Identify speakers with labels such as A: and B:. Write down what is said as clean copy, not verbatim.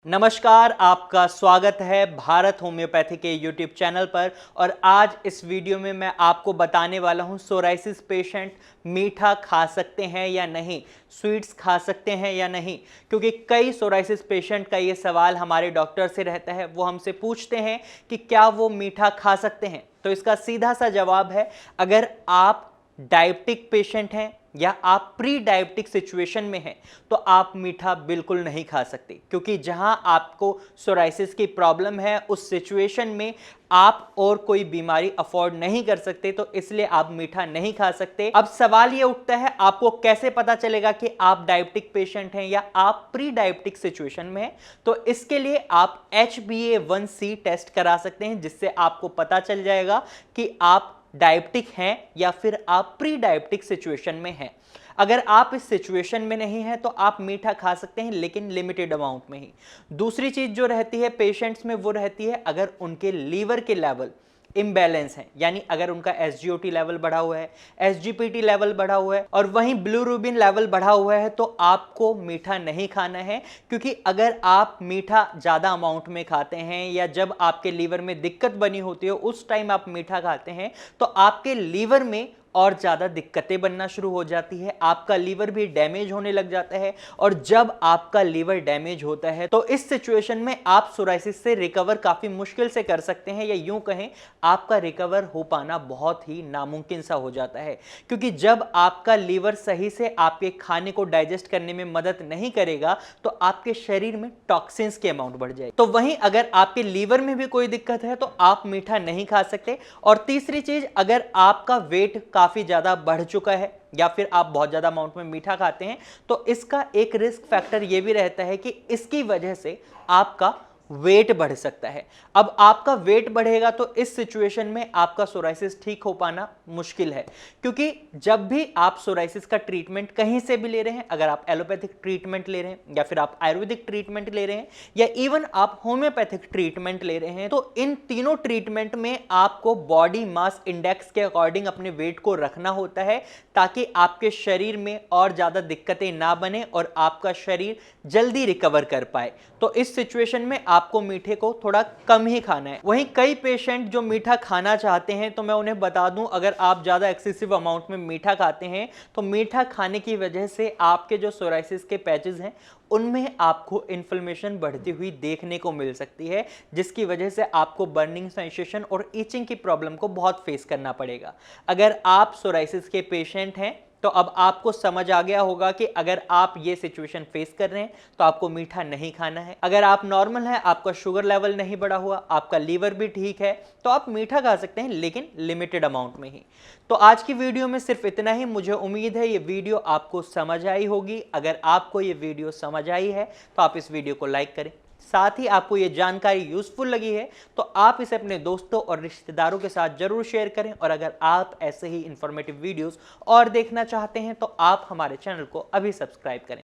A: नमस्कार, आपका स्वागत है भारत होम्योपैथी के यूट्यूब चैनल पर। और आज इस वीडियो में मैं आपको बताने वाला हूं सोराइसिस पेशेंट मीठा खा सकते हैं या नहीं, स्वीट्स खा सकते हैं या नहीं। क्योंकि कई सोराइसिस पेशेंट का ये सवाल हमारे डॉक्टर से रहता है, वो हमसे पूछते हैं कि क्या वो मीठा खा सकते हैं। तो इसका सीधा सा जवाब है, अगर आप डायबिटिक पेशेंट हैं या आप प्री डायबिटिक सिचुएशन में हैं तो आप मीठा बिल्कुल नहीं खा सकते। क्योंकि जहां आपको सोराइसिस की प्रॉब्लम है उस सिचुएशन में आप और कोई बीमारी अफोर्ड नहीं कर सकते, तो इसलिए आप मीठा नहीं खा सकते। अब सवाल ये उठता है, आपको कैसे पता चलेगा कि आप डायबिटिक पेशेंट हैं या आप प्री डायबिटिक सिचुएशन में हैं। तो इसके लिए आप HbA1c टेस्ट करा सकते हैं, जिससे आपको पता चल जाएगा कि आप डायबिटिक हैं या फिर आप प्री डायबिटिक सिचुएशन में हैं। अगर आप इस सिचुएशन में नहीं हैं तो आप मीठा खा सकते हैं, लेकिन लिमिटेड अमाउंट में ही। दूसरी चीज जो रहती है पेशेंट्स में, वो रहती है अगर उनके लीवर के लेवल इम्बैलेंस है, यानी अगर उनका SGOT लेवल बढ़ा हुआ है, SGPT लेवल बढ़ा हुआ है और वहीं बिलिरुबिन लेवल बढ़ा हुआ है, तो आपको मीठा नहीं खाना है। क्योंकि अगर आप मीठा ज़्यादा अमाउंट में खाते हैं या जब आपके लीवर में दिक्कत बनी होती है उस टाइम आप मीठा खाते हैं, तो आपके लीवर में और ज़्यादा दिक्कतें बनना शुरू हो जाती है, आपका लीवर भी डैमेज होने लग जाता है। और जब आपका लीवर डैमेज होता है तो इस सिचुएशन में आप सोराइसिस से रिकवर काफ़ी मुश्किल से कर सकते हैं, या यूं कहें आपका रिकवर हो पाना बहुत ही नामुमकिन सा हो जाता है। क्योंकि जब आपका लीवर सही से आपके खाने को डाइजेस्ट करने में मदद नहीं करेगा तो आपके शरीर में टॉक्सिन्स की अमाउंट बढ़ जाएगी। तो वहीं अगर आपके लीवर में भी कोई दिक्कत है तो आप मीठा नहीं खा सकते। और तीसरी चीज, अगर आपका वेट काफी ज्यादा बढ़ चुका है या फिर आप बहुत ज्यादा अमाउंट में मीठा खाते हैं, तो इसका एक रिस्क फैक्टर यह भी रहता है कि इसकी वजह से आपका वेट बढ़ सकता है। अब आपका वेट बढ़ेगा तो इस सिचुएशन में आपका सोराइसिस ठीक हो पाना मुश्किल है। क्योंकि जब भी आप सोराइसिस का ट्रीटमेंट कहीं से भी ले रहे हैं, अगर आप एलोपैथिक ट्रीटमेंट ले रहे हैं या फिर आप आयुर्वेदिक ट्रीटमेंट ले रहे हैं या इवन आप होम्योपैथिक ट्रीटमेंट ले रहे हैं, तो इन तीनों ट्रीटमेंट में आपको बॉडी मास इंडेक्स के अकॉर्डिंग अपने वेट को रखना होता है, ताकि आपके शरीर में और ज्यादा दिक्कतें ना बने और आपका शरीर जल्दी रिकवर कर पाए। तो इस सिचुएशन में आपको मीठे को थोड़ा कम ही खाना है। वहीं कई पेशेंट जो मीठा खाना चाहते हैं, तो मैं उन्हें बता दूं, अगर आप ज्यादा एक्सेसिव अमाउंट में मीठा खाते हैं तो मीठा खाने की वजह से आपके जो सोराइसिस के पैचेस हैं उनमें आपको इन्फ्लेमेशन बढ़ती हुई देखने को मिल सकती है, जिसकी वजह से आपको बर्निंग सेंसेशन और ईचिंग की प्रॉब्लम को बहुत फेस करना पड़ेगा। अगर आप सोराइसिस के पेशेंट हैं तो अब आपको समझ आ गया होगा कि अगर आप ये सिचुएशन फेस कर रहे हैं तो आपको मीठा नहीं खाना है। अगर आप नॉर्मल हैं, आपका शुगर लेवल नहीं बढ़ा हुआ, आपका लीवर भी ठीक है, तो आप मीठा खा सकते हैं, लेकिन लिमिटेड अमाउंट में ही। तो आज की वीडियो में सिर्फ इतना ही। मुझे उम्मीद है ये वीडियो आपको समझ आई होगी। अगर आपको ये वीडियो समझ आई है तो आप इस वीडियो को लाइक करें। साथ ही आपको ये जानकारी यूजफुल लगी है तो आप इसे अपने दोस्तों और रिश्तेदारों के साथ जरूर शेयर करें। और अगर आप ऐसे ही इंफॉर्मेटिव वीडियोस और देखना चाहते हैं तो आप हमारे चैनल को अभी सब्सक्राइब करें।